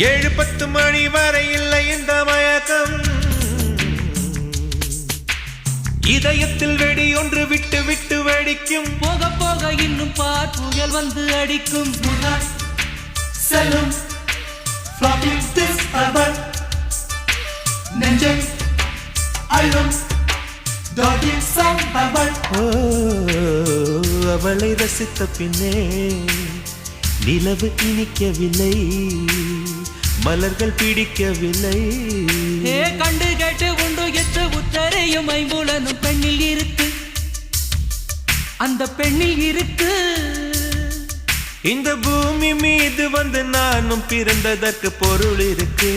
7-10 மணி வரை இல்லை இந்த மயக்கம் இதயத்தில் வெடி ஒன்று விட்டு விட்டு வெடிக்கும் போக போக இன்னும் பார் புயல் வந்து அடிக்கும் செல்லும் flopping this rubber நெஞ்சம் அழும் doggy some rubber அவளை ரசித்த பின்னே நிலவு இனிக்கவில்லை மலர்கள் பிடிக்கவில்லை கண்டு கேட்டு உண்டு எட்டு உத்தரையும் ஐம்புலனும் பெண்ணில் இருக்கு அந்த பெண்ணில் இருக்கு இந்த பூமி மீது வந்து நானும் பிறந்ததற்கு பொருள் இருக்கு